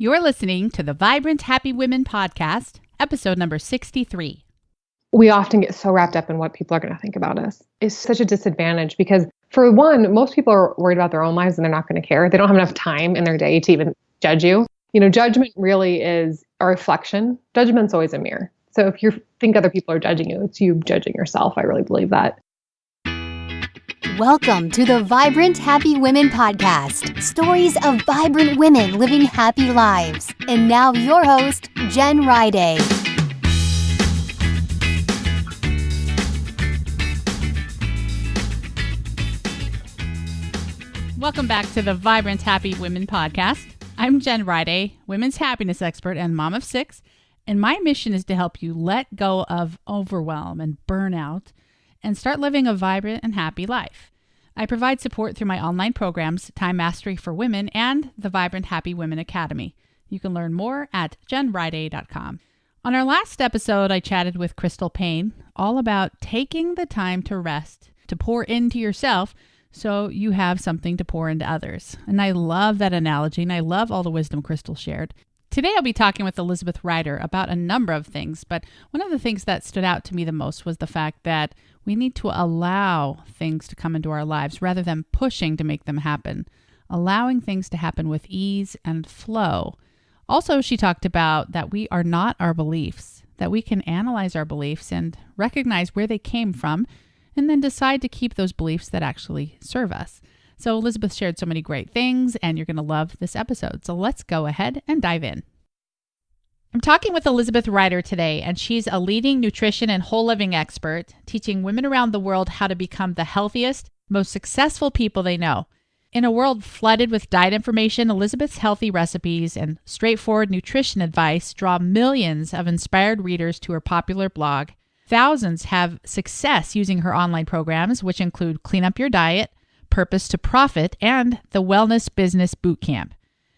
You're listening to the Vibrant Happy Women podcast, episode number 63. We often get so wrapped up in what people are going to think about us. It's such a disadvantage because, for one, most people are worried about their own lives and they're not going to care. They don't have enough time in their day to even judge you. You know, judgment really is a reflection. Judgment's always a mirror. So if you think other people are judging you, it's you judging yourself. I really believe that. Welcome to the Vibrant Happy Women podcast. Stories of vibrant women living happy lives. And now your host, Jen Riday. Welcome back to the Vibrant Happy Women podcast. I'm Jen Riday, women's happiness expert and mom of 6. And my mission is to help you let go of overwhelm and burnout and start living a vibrant and happy life. I provide support through my online programs, Time Mastery for Women and the Vibrant Happy Women Academy. You can learn more at jenriday.com. On our last episode, I chatted with Crystal Payne all about taking the time to rest, to pour into yourself so you have something to pour into others. And I love that analogy, and I love all the wisdom Crystal shared. Today, I'll be talking with Elizabeth Riday about a number of things, but one of the things that stood out to me the most was the fact that we need to allow things to come into our lives rather than pushing to make them happen, allowing things to happen with ease and flow. Also, she talked about that we are not our beliefs, that we can analyze our beliefs and recognize where they came from, and then decide to keep those beliefs that actually serve us. So Elizabeth shared so many great things, and you're going to love this episode. So let's go ahead and dive in. I'm talking with Elizabeth Riday today, and she's a leading nutrition and whole living expert, teaching women around the world how to become the healthiest, most successful people they know. In a world flooded with diet information, Elizabeth's healthy recipes and straightforward nutrition advice draw millions of inspired readers to her popular blog. Thousands have success using her online programs, which include Clean Up Your Diet, Purpose to Profit, and the Wellness Business Bootcamp.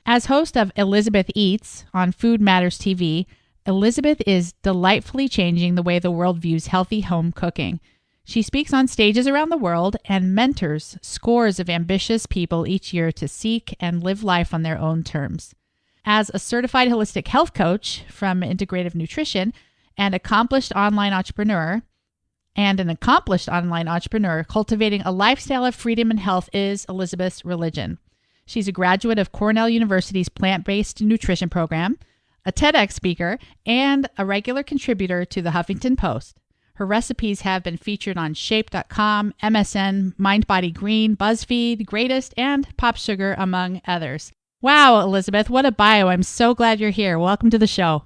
As host of Elizabeth Eats on Food Matters TV, Elizabeth is delightfully changing the way the world views healthy home cooking. She speaks on stages around the world and mentors scores of ambitious people each year to seek and live life on their own terms. As a certified holistic health coach from Integrative Nutrition and an accomplished online entrepreneur, cultivating a lifestyle of freedom and health is Elizabeth's religion. She's a graduate of Cornell University's plant-based nutrition program, a TEDx speaker, and a regular contributor to the Huffington Post. Her recipes have been featured on Shape.com, MSN, MindBodyGreen, Buzzfeed, Greatist, and POPSUGAR, among others. Wow, Elizabeth, what a bio. I'm so glad you're here. Welcome to the show.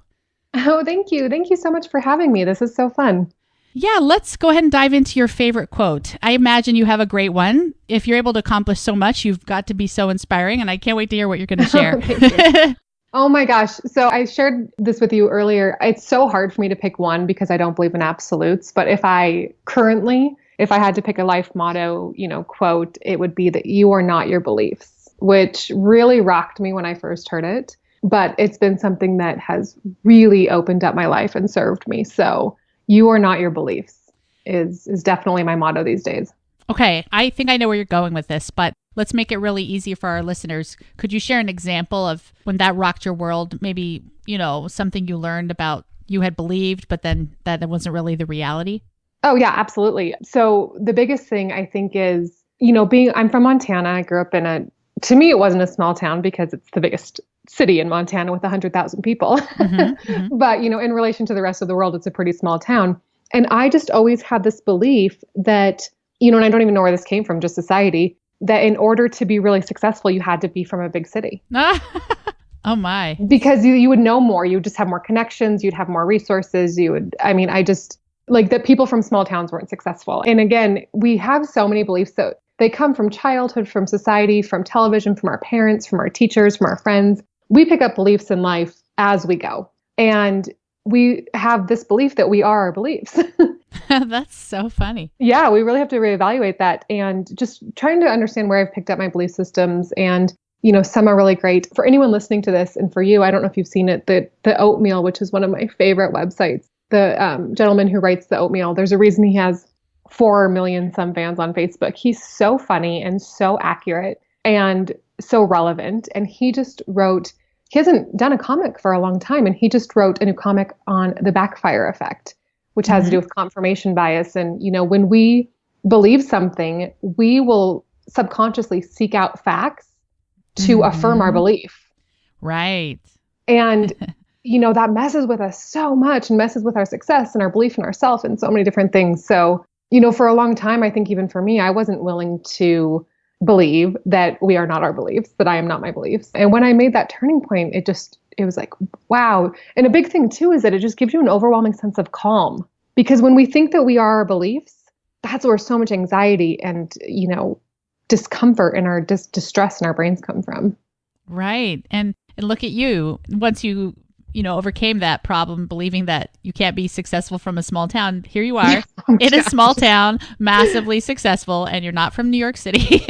Oh, thank you. Thank you so much for having me. This is so fun. Yeah, let's go ahead and dive into your favorite quote. I imagine you have a great one. If you're able to accomplish so much, you've got to be so inspiring, and I can't wait to hear what you're going to share. Oh my gosh. So I shared this with you earlier. It's so hard for me to pick one because I don't believe in absolutes. But if I had to pick a life motto, quote, it would be that you are not your beliefs, which really rocked me when I first heard it. But it's been something that has really opened up my life and served me. So you are not your beliefs is definitely my motto these days. Okay, I think I know where you're going with this, but let's make it really easy for our listeners. Could you share an example of when that rocked your world? Maybe, something you learned about you had believed, but then that wasn't really the reality? Oh, yeah, absolutely. So the biggest thing I think is, I'm from Montana. I grew up to me, it wasn't a small town because it's the biggest city in Montana with 100,000 people. Mm-hmm, mm-hmm. But, in relation to the rest of the world, it's a pretty small town. And I just always had this belief that, and I don't even know where this came from, just society, that in order to be really successful, you had to be from a big city. Oh my. Because you would know more. You would just have more connections. You'd have more resources. That people from small towns weren't successful. And again, we have so many beliefs that they come from childhood, from society, from television, from our parents, from our teachers, from our friends. We pick up beliefs in life as we go. And we have this belief that we are our beliefs. That's so funny. Yeah, we really have to reevaluate that and just trying to understand where I've picked up my belief systems. And, some are really great. For anyone listening to this and for you, I don't know if you've seen it, the oatmeal, which is one of my favorite websites. The gentleman who writes the oatmeal, there's a reason he has 4 million some fans on Facebook. He's so funny and so accurate and so relevant. And he just wrote he hasn't done a comic for a long time. And he just wrote a new comic on the backfire effect, which has to do with confirmation bias. And, when we believe something, we will subconsciously seek out facts to affirm our belief. Right. And, that messes with us so much and messes with our success and our belief in ourselves and so many different things. So, for a long time, I think even for me, I wasn't willing to believe that we are not our beliefs, that I am not my beliefs. And when I made that turning point, it was like, wow. And a big thing too is that it just gives you an overwhelming sense of calm. Because when we think that we are our beliefs, that's where so much anxiety and, discomfort and our distress in our brains come from. Right. And look at you. Once you overcame that problem, believing that you can't be successful from a small town, here you are in a small town, massively successful, and you're not from New York City.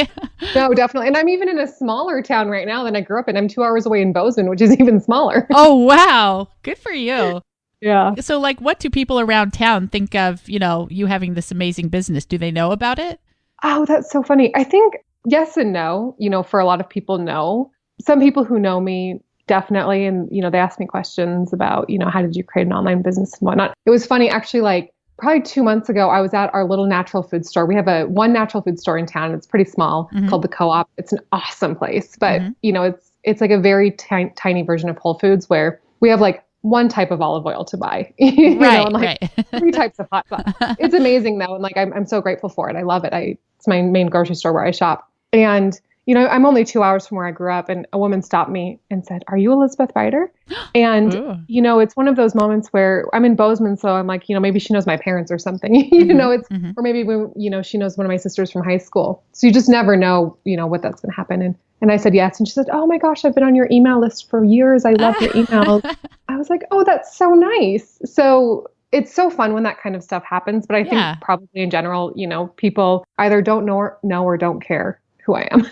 No, definitely. And I'm even in a smaller town right now than I grew up in. I'm 2 hours away in Bozeman, which is even smaller. Oh, wow. Good for you. Yeah. So what do people around town think of, you having this amazing business? Do they know about it? Oh, that's so funny. I think yes and no. For a lot of people, no. Some people who know me, definitely. And, they ask me questions about, how did you create an online business and whatnot. It was funny, actually, probably 2 months ago, I was at our little natural food store. We have one natural food store in town. It's pretty small, called the Co-op. It's an awesome place, but it's like a very tiny version of Whole Foods where we have one type of olive oil to buy, and 3 types of hot sauce. It's amazing though. And I'm so grateful for it. I love it. It's my main grocery store where I shop. And I'm only 2 hours from where I grew up, and a woman stopped me and said, "Are you Elizabeth Riday?" And, it's one of those moments where I'm in Bozeman. So I'm like, maybe she knows my parents or something, or maybe, she knows one of my sisters from high school. So you just never know, what that's going to happen. And I said, yes. And she said, "Oh my gosh, I've been on your email list for years. I love your emails." I was like, "Oh, that's so nice." So it's so fun when that kind of stuff happens. But I think probably in general, people either don't know or don't care who I am,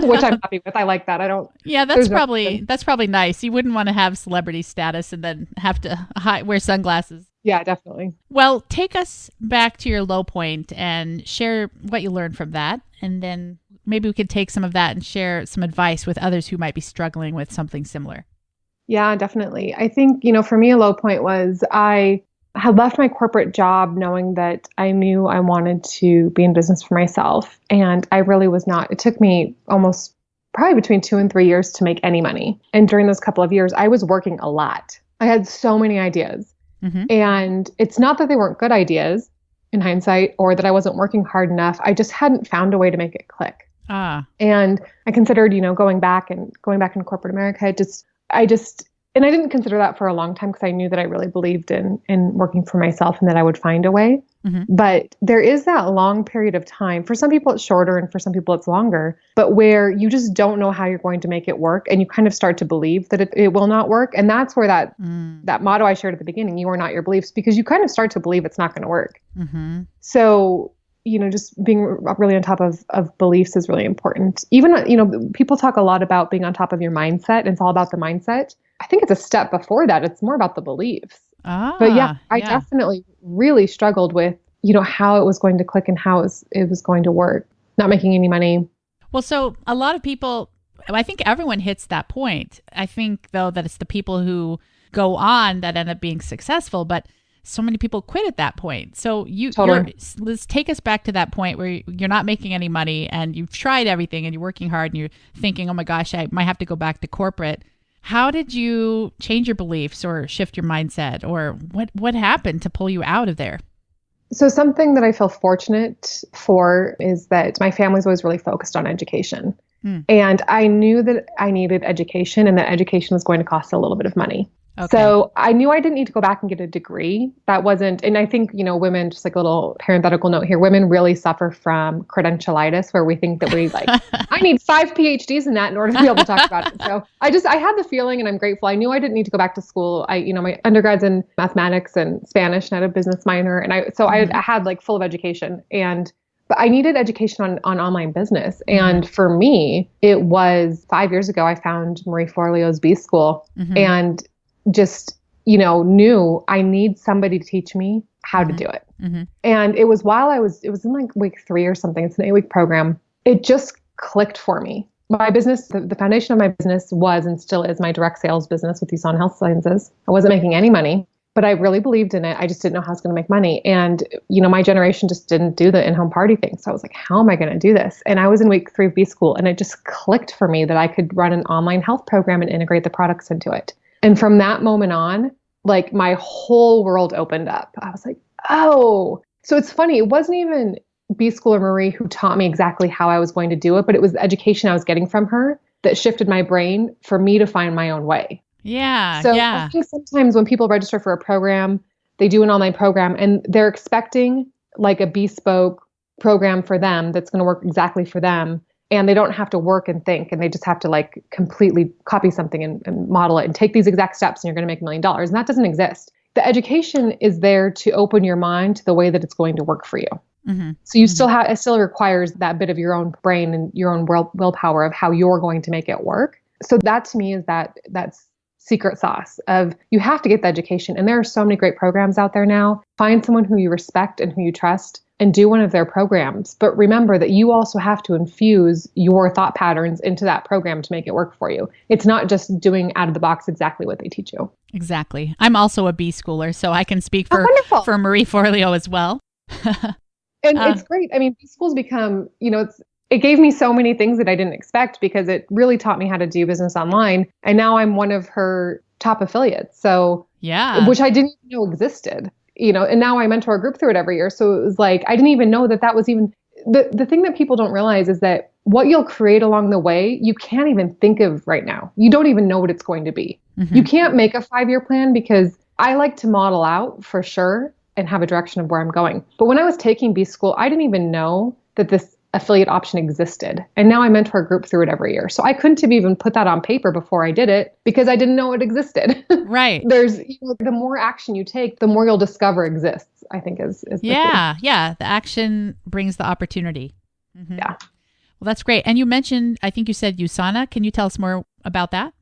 which I'm happy with. I like that. I don't. Yeah, that's probably nice. You wouldn't want to have celebrity status and then have to wear sunglasses. Yeah, definitely. Well, take us back to your low point and share what you learned from that. And then maybe we could take some of that and share some advice with others who might be struggling with something similar. Yeah, definitely. I think, for me, a low point was I had left my corporate job knowing that I knew I wanted to be in business for myself. And I really was not. It took me almost probably between 2 and 3 years to make any money. And during those couple of years, I was working a lot. I had so many ideas. And it's not that they weren't good ideas in hindsight or that I wasn't working hard enough. I just hadn't found a way to make it click. And I considered, going back in corporate America. And I didn't consider that for a long time because I knew that I really believed in working for myself and that I would find a way. But there is that long period of time. For some people, it's shorter and for some people, it's longer. But where you just don't know how you're going to make it work and you kind of start to believe that it will not work. And that's where that motto I shared at the beginning, you are not your beliefs, because you kind of start to believe it's not going to work. So, just being really on top of beliefs is really important. Even, people talk a lot about being on top of your mindset. And it's all about the mindset. I think it's a step before that. It's more about the beliefs. But yeah, I definitely really struggled with, how it was going to click and how it was going to work, not making any money. Well, so a lot of people, I think everyone hits that point. I think, though, that it's the people who go on that end up being successful, but so many people quit at that point. So let's take us back to that point where you're not making any money and you've tried everything and you're working hard and you're thinking, oh my gosh, I might have to go back to corporate. How did you change your beliefs or shift your mindset, or what happened to pull you out of there? So something that I feel fortunate for is that my family's always really focused on education. And I knew that I needed education and that education was going to cost a little bit of money. Okay. So I knew I didn't need to go back and get a degree. That wasn't, and I think, women, just like a little parenthetical note here, women really suffer from credentialitis, where we think that I need 5 PhDs in that in order to be able to talk about it. So I had the feeling, and I'm grateful. I knew I didn't need to go back to school. My undergrad's in mathematics and Spanish, and I had a business minor. And I had full of education, but I needed education on online business. And for me, it was 5 years ago, I found Marie Forleo's B School and just, knew I need somebody to teach me how to do it. And it was while it was in week 3 or something. It's an 8-week program. It just clicked for me. my business, the foundation of my business was and still is my direct sales business with USANA Health Sciences. I wasn't making any money, but I really believed in it. I just didn't know how I was going to make money. And, my generation just didn't do the in-home party thing. So I was like, how am I going to do this? And I was in week 3 of B school, and it just clicked for me that I could run an online health program and integrate the products into it. And from that moment on, like my whole world opened up. I was like, oh, so it's funny. It wasn't even B school or Marie who taught me exactly how I was going to do it, but it was the education I was getting from her that shifted my brain for me to find my own way. Yeah. So yeah. I think sometimes when people register for a program, they do an online program and they're expecting like a bespoke program for them that's going to work exactly for them. And they don't have to work and think, and they just have to like completely copy something and model it and take these exact steps and you're going to make $1 million. And that doesn't exist. The education is there to open your mind to the way that it's going to work for you. Mm-hmm. So you still have, it still requires that bit of your own brain and your own willpower of how you're going to make it work. So that to me is that's secret sauce of you have to get the education. And there are so many great programs out there now. Find someone who you respect and who you trust and do one of their programs. But remember that you also have to infuse your thought patterns into that program to make it work for you. It's not just doing out of the box exactly what they teach you. Exactly. I'm also a B schooler, so I can speak for Marie Forleo as well. And it's great. I mean, B school's become, it gave me so many things that I didn't expect because it really taught me how to do business online. And now I'm one of her top affiliates. So, yeah, which I didn't even know existed, and now I mentor a group through it every year. So it was like, I didn't even know that was even the thing that people don't realize is that what you'll create along the way, you can't even think of right now. You don't even know what it's going to be. Mm-hmm. You can't make a 5-year plan because I like to model out for sure and have a direction of where I'm going. But when I was taking B school, I didn't even know that this affiliate option existed. And now I mentor a group through it every year. So I couldn't have even put that on paper before I did it because I didn't know it existed. Right. There's, the more action you take, the more you'll discover exists, I think is the key. Yeah. The action brings the opportunity. Mm-hmm. Yeah. Well, that's great. And you mentioned, I think you said USANA. Can you tell us more about that?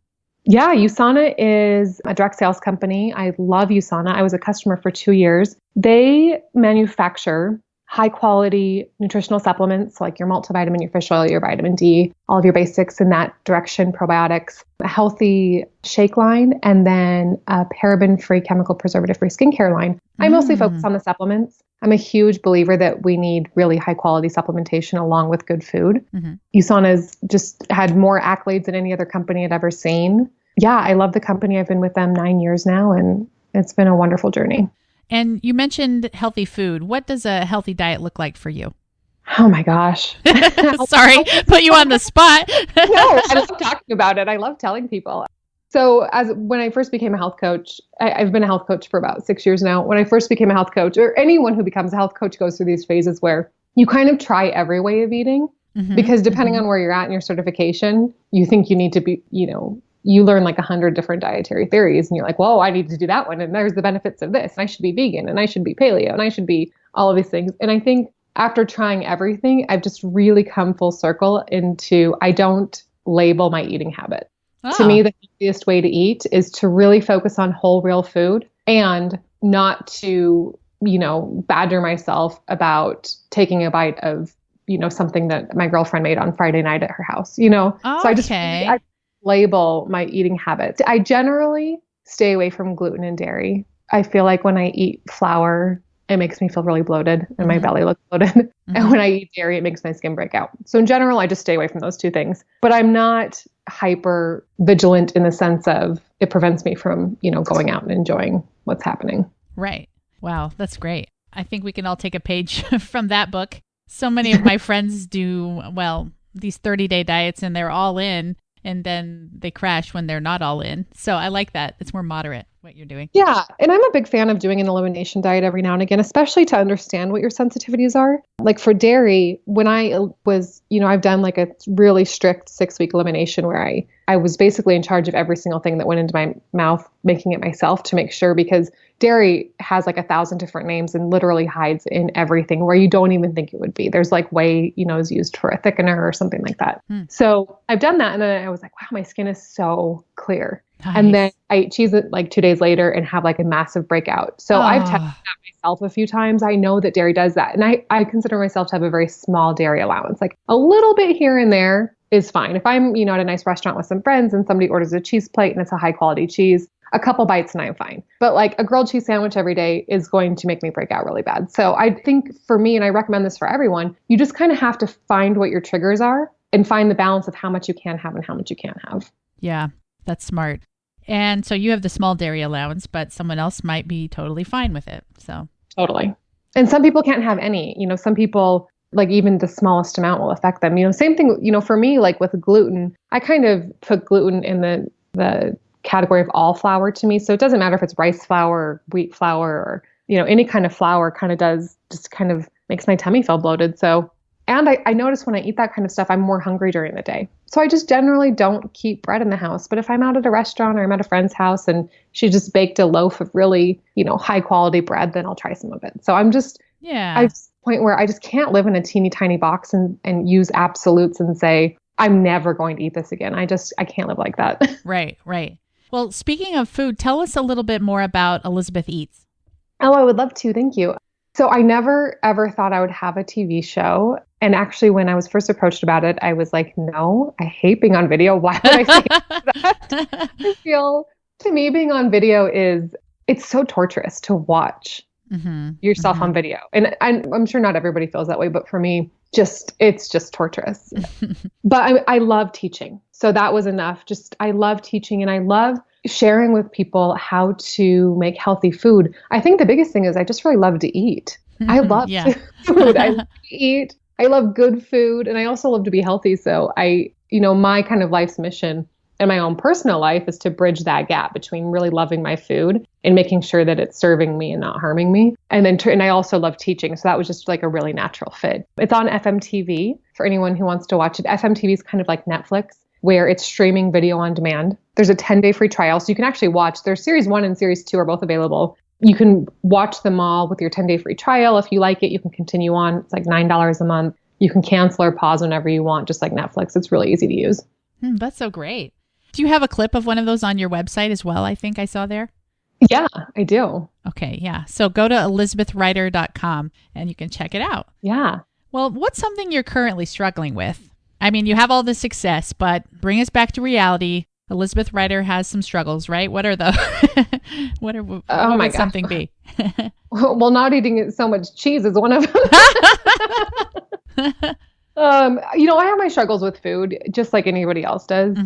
Yeah, USANA is a direct sales company. I love USANA. I was a customer for 2 years. They manufacture high quality nutritional supplements like your multivitamin, your fish oil, your vitamin D, all of your basics in that direction, probiotics, a healthy shake line, and then a paraben-free, chemical preservative-free skincare line. I mostly focus on the supplements. I'm a huge believer that we need really high quality supplementation along with good food. Mm-hmm. USANA's just had more accolades than any other company I'd ever seen. Yeah, I love the company. I've been with them 9 years now, and it's been a wonderful journey. And you mentioned healthy food. What does a healthy diet look like for you? Oh my gosh. Sorry, put you on the spot. No, I love talking about it. I love telling people. So when I first became a health coach, I've been a health coach for about 6 years now. When I first became a health coach, or anyone who becomes a health coach goes through these phases where you kind of try every way of eating because depending on where you're at in your certification, you think you need to be, you learn like 100 different dietary theories and you're like, whoa, I need to do that one. And there's the benefits of this. And I should be vegan and I should be paleo and I should be all of these things. And I think after trying everything, I've just really come full circle into, I don't label my eating habit. Oh. To me, the healthiest way to eat is to really focus on whole, real food and not to, badger myself about taking a bite of, something that my girlfriend made on Friday night at her house, Okay. So I label my eating habits. I generally stay away from gluten and dairy. I feel like when I eat flour, it makes me feel really bloated and my belly looks bloated. And when I eat dairy, it makes my skin break out. So in general, I just stay away from those two things. But I'm not hyper vigilant in the sense of it prevents me from, going out and enjoying what's happening. Right. Wow. That's great. I think we can all take a page from that book. So many of my friends do, these 30-day diets and they're all in. And then they crash when they're not all in. So I like that. It's more moderate what you're doing. Yeah. And I'm a big fan of doing an elimination diet every now and again, especially to understand what your sensitivities are. Like for dairy, when I was, I've done like a really strict 6-week elimination where I was basically in charge of every single thing that went into my mouth, making it myself to make sure, because dairy has like 1,000 different names and literally hides in everything where you don't even think it would be. There's like whey, is used for a thickener or something like that. So I've done that. And then I was like, wow, my skin is so clear. And then I eat cheese like 2 days later and have like a massive breakout. So I've tested that myself a few times. I know that dairy does that. And I consider myself to have a very small dairy allowance. Like a little bit here and there is fine. If I'm, at a nice restaurant with some friends and somebody orders a cheese plate and it's a high quality cheese, a couple bites and I'm fine. But like a grilled cheese sandwich every day is going to make me break out really bad. So I think for me, and I recommend this for everyone, you just kind of have to find what your triggers are and find the balance of how much you can have and how much you can't have. Yeah, that's smart. And so you have the small dairy allowance, but someone else might be totally fine with it. So totally. And some people can't have any, some people like even the smallest amount will affect them. Same thing, for me, like with gluten, I kind of put gluten in the category of all flour to me. So it doesn't matter if it's rice flour or wheat flour or, any kind of flour kind of makes my tummy feel bloated. So, and I notice when I eat that kind of stuff, I'm more hungry during the day. So I just generally don't keep bread in the house. But if I'm out at a restaurant or I'm at a friend's house and she just baked a loaf of really, high quality bread, then I'll try some of it. So I'm just, I'm at a point where I just can't live in a teeny tiny box and use absolutes and say, I'm never going to eat this again. I can't live like that. Right. Well, speaking of food, tell us a little bit more about Elizabeth Eats. Oh, I would love to. Thank you. So I never, ever thought I would have a TV show. And actually, when I was first approached about it, I was like, no, I hate being on video. Why would I say that? I feel, to me, being on video it's so torturous to watch yourself on video. And I'm sure not everybody feels that way, but for me, it's just torturous. But I love teaching. So that was enough. I love teaching and I love sharing with people how to make healthy food. I think the biggest thing is I just really love to eat. I love food. I love to eat. I love good food. And I also love to be healthy. So my kind of life's mission in my own personal life is to bridge that gap between really loving my food and making sure that it's serving me and not harming me. And I also love teaching. So that was just like a really natural fit. It's on FMTV for anyone who wants to watch it. FMTV is kind of like Netflix, where it's streaming video on demand. There's a 10-day free trial. So you can actually watch. There's series 1 and series 2 are both available. You can watch them all with your 10-day free trial. If you like it, you can continue on. It's like $9 a month. You can cancel or pause whenever you want, just like Netflix. It's really easy to use. That's so great. Do you have a clip of one of those on your website as well? I think I saw there. Yeah, I do. Okay, yeah. So go to elizabethrider.com and you can check it out. Yeah. Well, what's something you're currently struggling with? I mean, you have all this success, but bring us back to reality. Elizabeth Rider has some struggles, right? What are the what would something be? Well, not eating so much cheese is one of them. I have my struggles with food, just like anybody else does.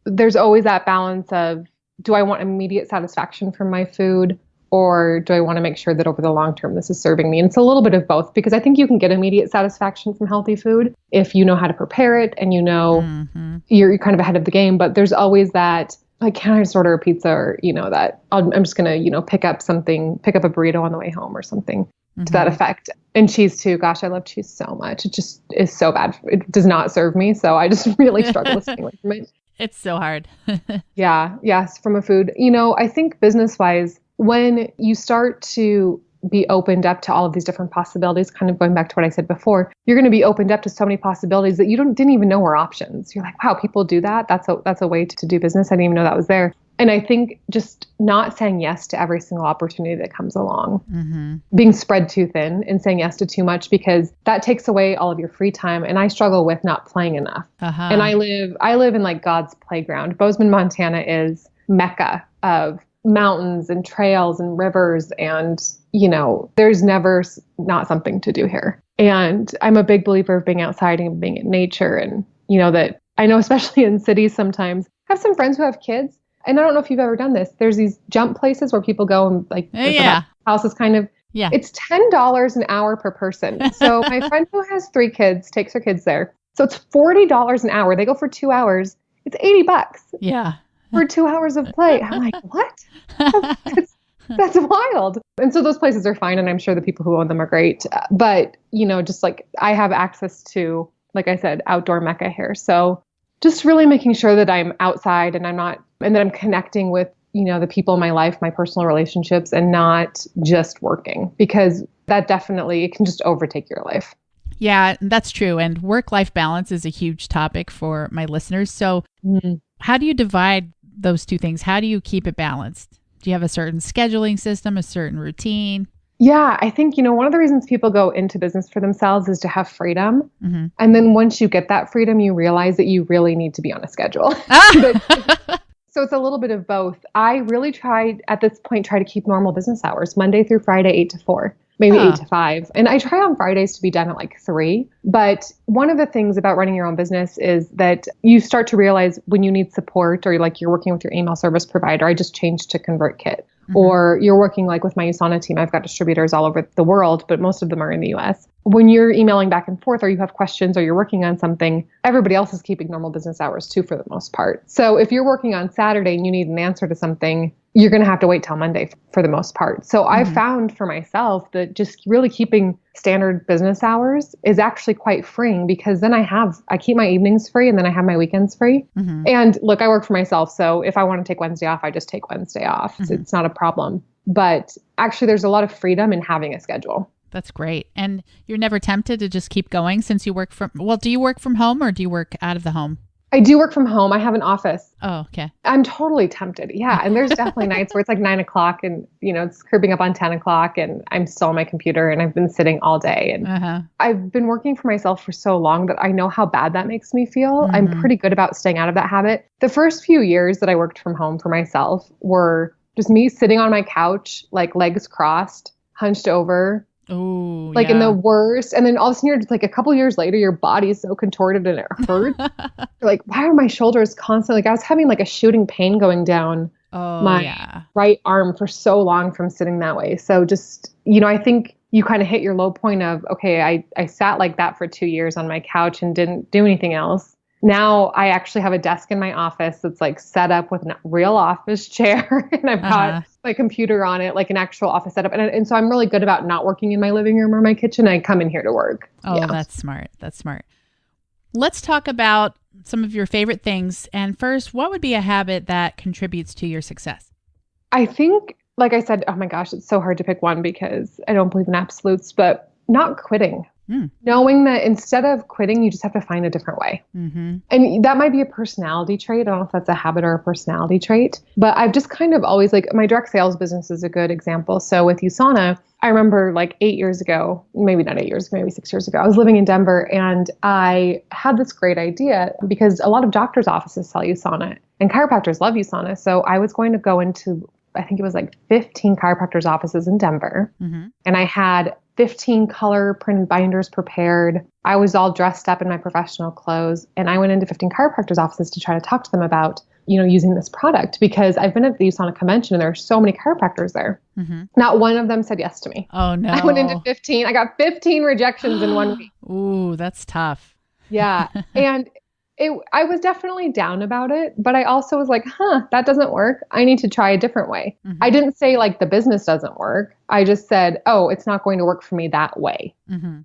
There's always that balance of, do I want immediate satisfaction from my food, or do I want to make sure that over the long term, this is serving me? And it's a little bit of both, because I think you can get immediate satisfaction from healthy food if you know how to prepare it and you're kind of ahead of the game. But there's always that, like, can I just order a pizza, or, that I'm just going to, pick up a burrito on the way home or something to that effect. And cheese too. Gosh, I love cheese so much. It just is so bad. It does not serve me. So I just really struggle with staying away from it. It's so hard. Yes, from a food. I think business-wise, when you start to be opened up to all of these different possibilities, kind of going back to what I said before, you're going to be opened up to so many possibilities that you didn't even know were options. You're like, wow, people do that. That's a way to do business. I didn't even know that was there. And I think just not saying yes to every single opportunity that comes along, being spread too thin and saying yes to too much, because that takes away all of your free time. And I struggle with not playing enough. And I live in like God's playground. Bozeman, Montana is Mecca of mountains and trails and rivers. And, there's never not something to do here. And I'm a big believer of being outside and being in nature. And, that I know, especially in cities, sometimes I have some friends who have kids. And I don't know if you've ever done this. There's these jump places where people go and like houses kind of. Yeah. It's $10 an hour per person. So my friend who has 3 kids takes her kids there. So it's $40 an hour. They go for 2 hours. It's $80. Yeah. For 2 hours of play. I'm like, what? That's wild. And so those places are fine. And I'm sure the people who own them are great. But, just like I have access to, like I said, outdoor Mecca here. So just really making sure that I'm outside and that I'm connecting with, the people in my life, my personal relationships, and not just working, because that definitely, it can just overtake your life. Yeah, that's true. And work-life balance is a huge topic for my listeners. So how do you divide those two things? How do you keep it balanced? Do you have a certain scheduling system, a certain routine? Yeah, I think, one of the reasons people go into business for themselves is to have freedom. Mm-hmm. And then once you get that freedom, you realize that you really need to be on a schedule. So it's a little bit of both. I really try to keep normal business hours, Monday through Friday, 8 to 4, maybe 8 to 5. And I try on Fridays to be done at like 3. But one of the things about running your own business is that you start to realize when you need support, or like you're working with your email service provider. I just changed to ConvertKit. Or you're working like with my USANA team. I've got distributors all over the world, but most of them are in the US. When you're emailing back and forth, or you have questions, or you're working on something, everybody else is keeping normal business hours too, for the most part. So if you're working on Saturday and you need an answer to something, you're going to have to wait till Monday for the most part. So I found for myself that just really keeping standard business hours is actually quite freeing, because then I keep my evenings free, and then I have my weekends free. And look, I work for myself. So if I want to take Wednesday off, I just take Wednesday off. So it's not a problem. But actually, there's a lot of freedom in having a schedule. That's great. And you're never tempted to just keep going since you do you work from home, or do you work out of the home? I do work from home. I have an office. Oh, okay. I'm totally tempted. Yeah. And there's definitely nights where it's like 9 o'clock and, it's creeping up on 10 o'clock and I'm still on my computer and I've been sitting all day. And I've been working for myself for so long that I know how bad that makes me feel. I'm pretty good about staying out of that habit. The first few years that I worked from home for myself were just me sitting on my couch, like legs crossed, hunched over. Oh, like in the worst. And then all of a sudden you're just like a couple years later, your body is so contorted and it hurts. You're like, why are my shoulders constantly, like I was having like a shooting pain going down my right arm for so long from sitting that way. So just, I think you kind of hit your low point of, okay, I sat like that for 2 years on my couch and didn't do anything else. Now I actually have a desk in my office that's like set up with a real office chair and I've got my computer on it, like an actual office setup. And so I'm really good about not working in my living room or my kitchen. I come in here to work. Oh, yeah. That's smart. That's smart. Let's talk about some of your favorite things. And first, what would be a habit that contributes to your success? I think, like I said, oh my gosh, it's so hard to pick one because I don't believe in absolutes, but not quitting. Knowing that instead of quitting, you just have to find a different way. And that might be a personality trait. I don't know if that's a habit or a personality trait, but I've just kind of always like my direct sales business is a good example. So with USANA, I remember like 8 years ago, maybe not 8 years, maybe 6 years ago, I was living in Denver and I had this great idea because a lot of doctors' offices sell USANA and chiropractors love USANA. So I was going to go into, I think it was like 15 chiropractors' offices in Denver. And I had 15 color printed binders prepared. I was all dressed up in my professional clothes. And I went into 15 chiropractors' offices to try to talk to them about, using this product because I've been at the USANA convention and there are so many chiropractors there. Not one of them said yes to me. Oh, no. I went into 15. I got 15 rejections in 1 week. Ooh, that's tough. Yeah. And I was definitely down about it, but I also was like, that doesn't work. I need to try a different way. I didn't say like the business doesn't work. I just said, it's not going to work for me that way.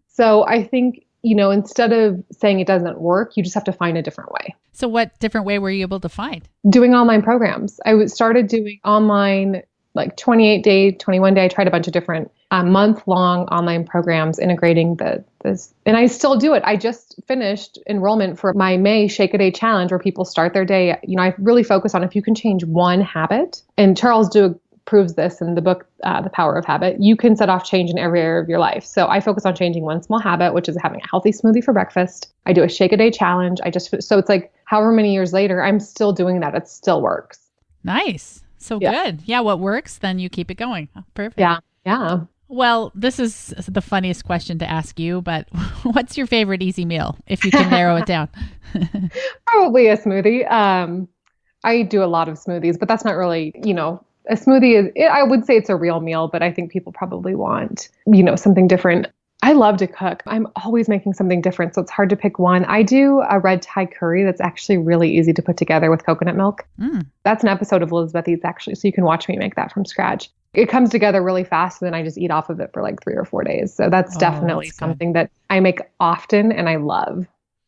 So I think, instead of saying it doesn't work, you just have to find a different way. So what different way were you able to find? Doing online programs. I started doing online, like 28-day, 21-day. I tried a bunch of different month-long online programs integrating this. And I still do it. I just finished enrollment for my May Shake a Day challenge where people start their day. I really focus on if you can change one habit. And Charles Duhigg proves this in the book, The Power of Habit. You can set off change in every area of your life. So I focus on changing one small habit, which is having a healthy smoothie for breakfast. I do a Shake a Day challenge. So it's like however many years later, I'm still doing that. It still works. Nice. So good. Yeah. What works, then you keep it going. Oh, perfect. Yeah. Yeah. Well, this is the funniest question to ask you, but what's your favorite easy meal if you can narrow it down? Probably a smoothie. I do a lot of smoothies, but that's not really, a smoothie I would say it's a real meal, but I think people probably want, something different. I love to cook. I'm always making something different, so it's hard to pick one. I do a red Thai curry that's actually really easy to put together with coconut milk. That's an episode of Elizabeth Eats, actually, so you can watch me make that from scratch. It comes together really fast, and then I just eat off of it for like 3 or 4 days. So that's definitely something that I make often and I love.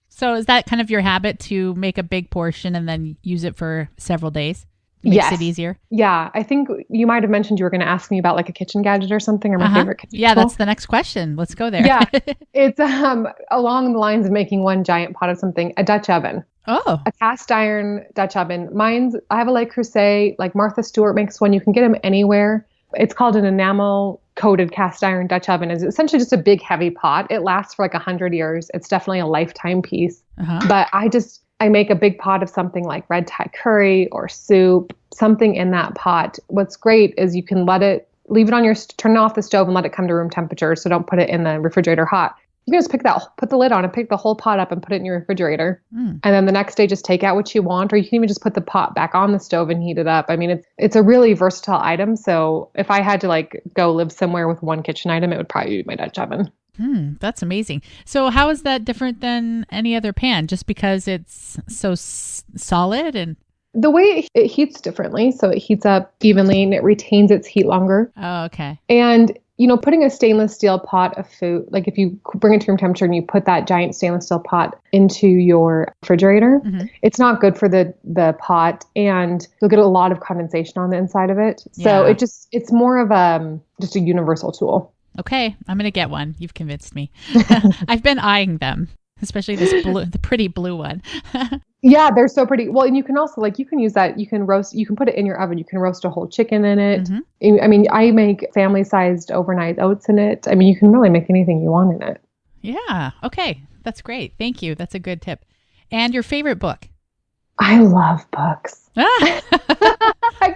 So is that kind of your habit to make a big portion and then use it for several days? Makes it easier? Yeah. I think you might have mentioned you were going to ask me about like a kitchen gadget or something or my favorite kitchen tool. That's the next question. Let's go there. Yeah. It's along the lines of making one giant pot of something, a Dutch oven. Oh, A cast iron Dutch oven. I have a Le Creuset, like Martha Stewart makes one. You can get them anywhere. It's called an enamel coated cast iron Dutch oven. It's essentially just a big heavy pot. It lasts for like 100 years. It's definitely a lifetime piece. But I make a big pot of something like red Thai curry or soup, something in that pot. What's great is you can leave it on turn off the stove and let it come to room temperature. So don't put it in the refrigerator hot. You can just put the lid on and pick the whole pot up and put it in your refrigerator. And then the next day, just take out what you want, or you can even just put the pot back on the stove and heat it up. I mean, it's a really versatile item. So if I had to like go live somewhere with one kitchen item, it would probably be my Dutch oven. That's amazing. So how is that different than any other pan? Just because it's so solid and... The way it heats differently. So it heats up evenly and it retains its heat longer. Oh, okay. And putting a stainless steel pot of food, like if you bring it to room temperature and you put that giant stainless steel pot into your refrigerator, it's not good for the pot, and you'll get a lot of condensation on the inside of it. So it's more of just a universal tool. Okay, I'm going to get one. You've convinced me. I've been eyeing them, especially the pretty blue one. Yeah, they're so pretty. Well, and you can also you can use that. You can put it in your oven. You can roast a whole chicken in it. I mean, I make family-sized overnight oats in it. I mean, you can really make anything you want in it. Yeah. Okay. That's great. Thank you. That's a good tip. And your favorite book? I love books. I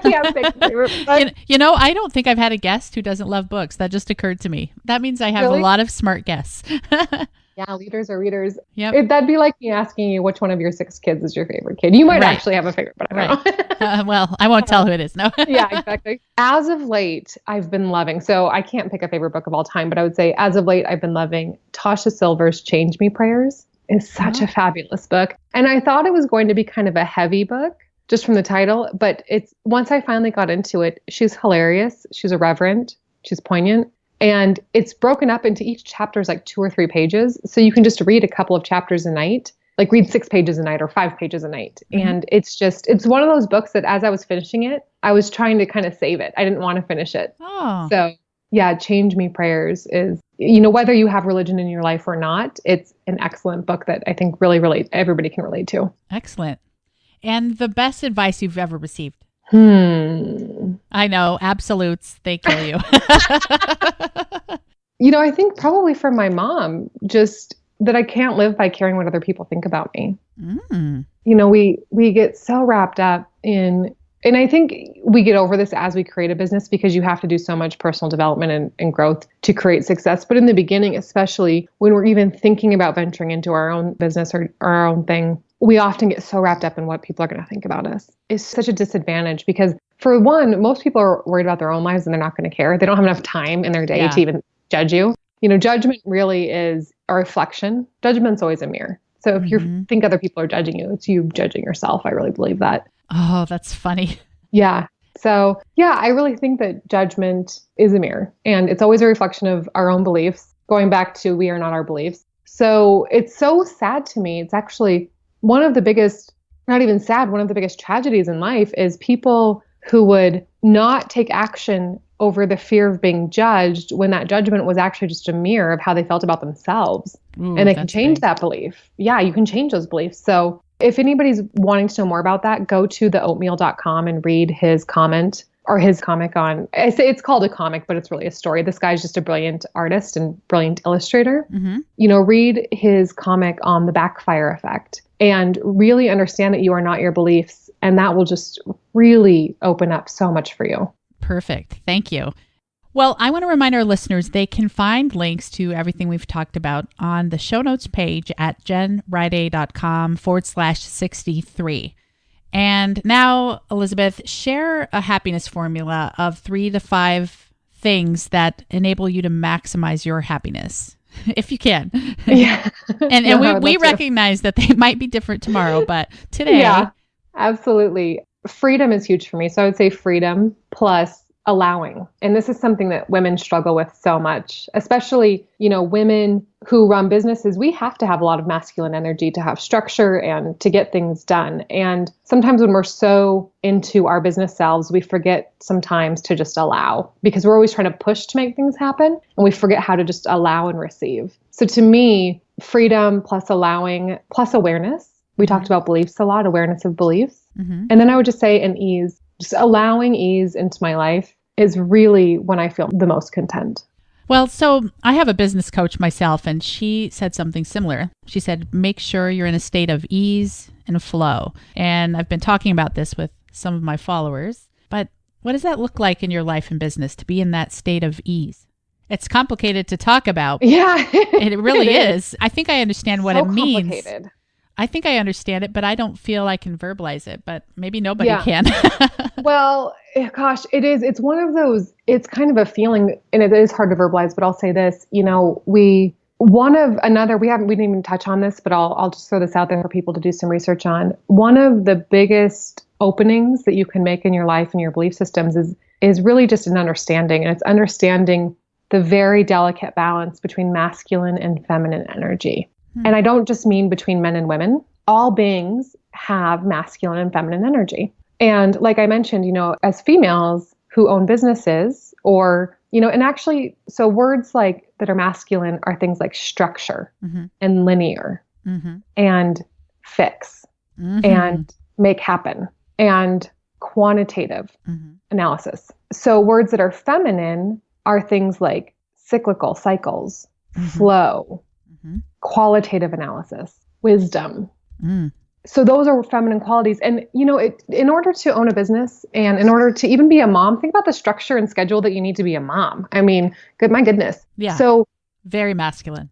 can't pick a favorite book. I don't think I've had a guest who doesn't love books. That just occurred to me. That means I have a lot of smart guests. Yeah, leaders or readers. Yep. That'd be like me asking you which one of your 6 kids is your favorite kid. You might actually have a favorite, but I don't know. Well, I won't tell who it is. No. Yeah, exactly. As of late, I've been loving, so I can't pick a favorite book of all time, but I would say as of late, I've been loving Tasha Silver's Change Me Prayers. It's such a fabulous book. And I thought it was going to be kind of a heavy book just from the title, but once I finally got into it, she's hilarious. She's irreverent. She's poignant. And it's broken up into each chapter is like 2 or 3 pages. So you can just read a couple of chapters a night, like read 6 pages a night or 5 pages a night. And it's one of those books that as I was finishing it, I was trying to kind of save it. I didn't want to finish it. Oh. So yeah, Change Me Prayers is, whether you have religion in your life or not, it's an excellent book that I think really everybody can relate to. Excellent. And the best advice you've ever received? I know, absolutes, they kill you. I think probably from my mom, just that I can't live by caring what other people think about me. We get so wrapped up in, and I think we get over this as we create a business because you have to do so much personal development and growth to create success. But in the beginning, especially when we're even thinking about venturing into our own business or our own thing, we often get so wrapped up in what people are going to think about us. It's such a disadvantage because, for one, most people are worried about their own lives and they're not going to care. They don't have enough time in their day to even judge you. Judgment really is a reflection. Judgment's always a mirror. So if you think other people are judging you, it's you judging yourself. I really believe that. Oh, that's funny. Yeah. So I really think that judgment is a mirror, and it's always a reflection of our own beliefs, going back to we are not our beliefs. So it's so sad to me. It's actually one of the biggest, not even sad, one of the biggest tragedies in life is people who would not take action over the fear of being judged when that judgment was actually just a mirror of how they felt about themselves. And they can change that belief. Yeah, you can change those beliefs. So if anybody's wanting to know more about that, go to theoatmeal.com and read his comment or his comic on, I say it's called a comic, but it's really a story. This guy's just a brilliant artist and brilliant illustrator. Read his comic on the backfire effect and really understand that you are not your beliefs. And that will just really open up so much for you. Perfect. Thank you. Well, I want to remind our listeners they can find links to everything we've talked about on the show notes page at jenriday.com/63. And now, Elizabeth, share a happiness formula of 3 to 5 things that enable you to maximize your happiness, if you can. Yeah. and we recognize that they might be different tomorrow, but today. Yeah, absolutely. Freedom is huge for me. So I would say freedom plus allowing. And this is something that women struggle with so much, especially, women who run businesses. We have to have a lot of masculine energy to have structure and to get things done. And sometimes when we're so into our business selves, we forget sometimes to just allow because we're always trying to push to make things happen. And we forget how to just allow and receive. So to me, freedom plus allowing plus awareness. We talked about beliefs a lot, awareness of beliefs. Mm-hmm. And then I would just say an ease, just allowing ease into my life is really when I feel the most content. Well, so I have a business coach myself, and she said something similar. She said, make sure you're in a state of ease and flow. And I've been talking about this with some of my followers, but what does that look like in your life and business to be in that state of ease? It's complicated to talk about. Yeah. It really is. I think I understand what it means. Complicated. I think I understand it, but I don't feel I can verbalize it, but maybe nobody can. Well, gosh, it is. It's one of those, it's kind of a feeling, and it is hard to verbalize, but I'll say this, we didn't even touch on this, but I'll just throw this out there for people to do some research on. One of the biggest openings that you can make in your life and your belief systems is really just an understanding, and it's understanding the very delicate balance between masculine and feminine energy. And I don't just mean between men and women. All beings have masculine and feminine energy. And like I mentioned, as females who own businesses or, and actually, so words like that are masculine are things like structure and linear and fix and make happen and quantitative analysis. So words that are feminine are things like cyclical, cycles, flow, qualitative analysis, wisdom. So those are feminine qualities. And, in order to own a business and in order to even be a mom, think about the structure and schedule that you need to be a mom. I mean, my goodness. Yeah. So very masculine.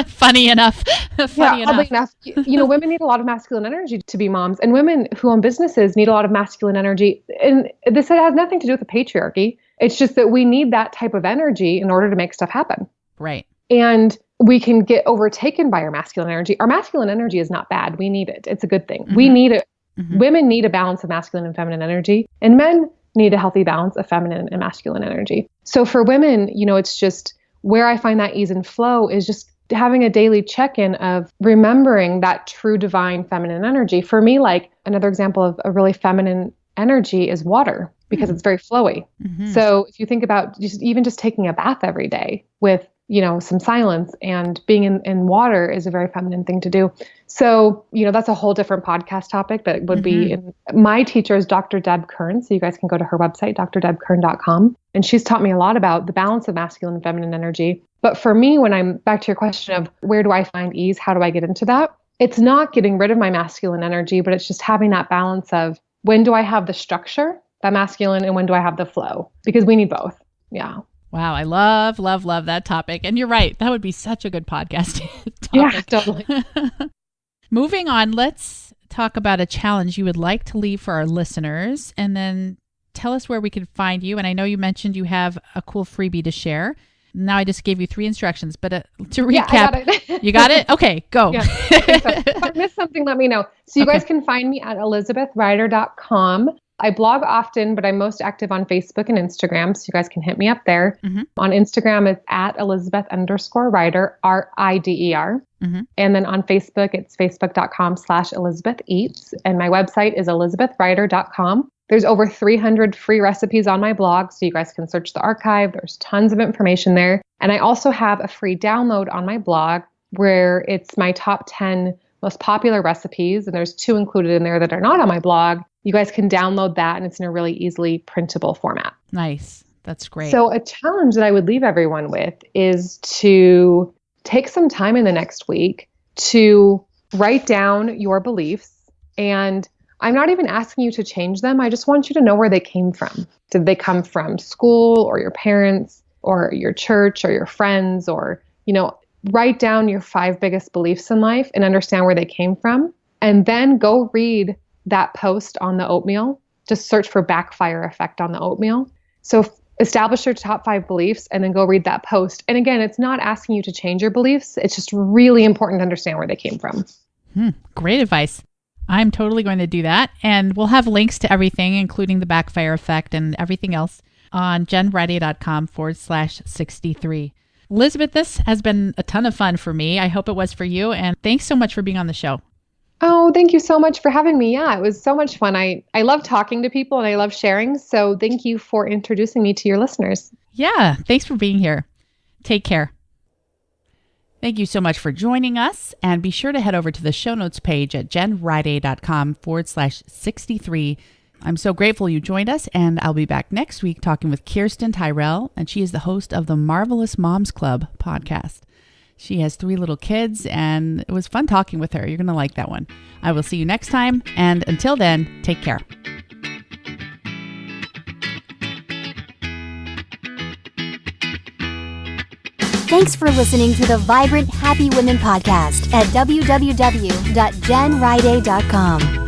Funny enough. Oddly enough, women need a lot of masculine energy to be moms, and women who own businesses need a lot of masculine energy. And this has nothing to do with the patriarchy. It's just that we need that type of energy in order to make stuff happen. Right. And we can get overtaken by our masculine energy. Our masculine energy is not bad. We need it. It's a good thing. We need it. Women need a balance of masculine and feminine energy, and men need a healthy balance of feminine and masculine energy. So for women, it's just where I find that ease and flow is just having a daily check-in of remembering that true divine feminine energy. For me, like another example of a really feminine energy is water, because it's very flowy. So if you think about just taking a bath every day with some silence and being in water is a very feminine thing to do. So, that's a whole different podcast topic that would be my teacher is Dr. Deb Kern. So you guys can go to her website, drdebkern.com. And she's taught me a lot about the balance of masculine and feminine energy. But for me, when I'm back to your question of where do I find ease? How do I get into that? It's not getting rid of my masculine energy, but it's just having that balance of when do I have the structure, that masculine, and when do I have the flow? Because we need both. Yeah. Wow. I love, love, love that topic. And you're right. That would be such a good podcast topic. Yeah, totally. Moving on, let's talk about a challenge you would like to leave for our listeners, and then tell us where we can find you. And I know you mentioned you have a cool freebie to share. Now I just gave you 3 instructions, but to recap, yeah, I got it. You got it? Okay, go. Yeah, I think so. If I missed something, let me know. So you guys can find me at elizabethrider.com. I blog often, but I'm most active on Facebook and Instagram. So you guys can hit me up there. On Instagram, it's at Elizabeth_Rider, RIDER. And then on Facebook, it's facebook.com/ElizabethEats. And my website is elizabethrider.com. There's over 300 free recipes on my blog, so you guys can search the archive. There's tons of information there. And I also have a free download on my blog where it's my top 10 most popular recipes. And there's 2 included in there that are not on my blog. You guys can download that, and it's in a really easily printable format. Nice. That's great. So a challenge that I would leave everyone with is to take some time in the next week to write down your beliefs. And I'm not even asking you to change them. I just want you to know where they came from. Did they come from school or your parents or your church or your friends? Or, write down your 5 biggest beliefs in life and understand where they came from. And then go read that post on the oatmeal. Just search for backfire effect on the oatmeal. So establish your top 5 beliefs and then go read that post. And again, it's not asking you to change your beliefs. It's just really important to understand where they came from. Great advice. I'm totally going to do that. And we'll have links to everything, including the backfire effect and everything else on jenriday.com/63. Elizabeth, this has been a ton of fun for me. I hope it was for you. And thanks so much for being on the show. Oh, thank you so much for having me. Yeah, it was so much fun. I love talking to people and I love sharing. So thank you for introducing me to your listeners. Yeah, thanks for being here. Take care. Thank you so much for joining us, and be sure to head over to the show notes page at jenriday.com/63. I'm so grateful you joined us, and I'll be back next week talking with Kirsten Tyrell, and she is the host of the Marvelous Moms Club podcast. She has 3 little kids, and it was fun talking with her. You're going to like that one. I will see you next time, and until then, take care. Thanks for listening to the Vibrant Happy Women podcast at www.jenriday.com.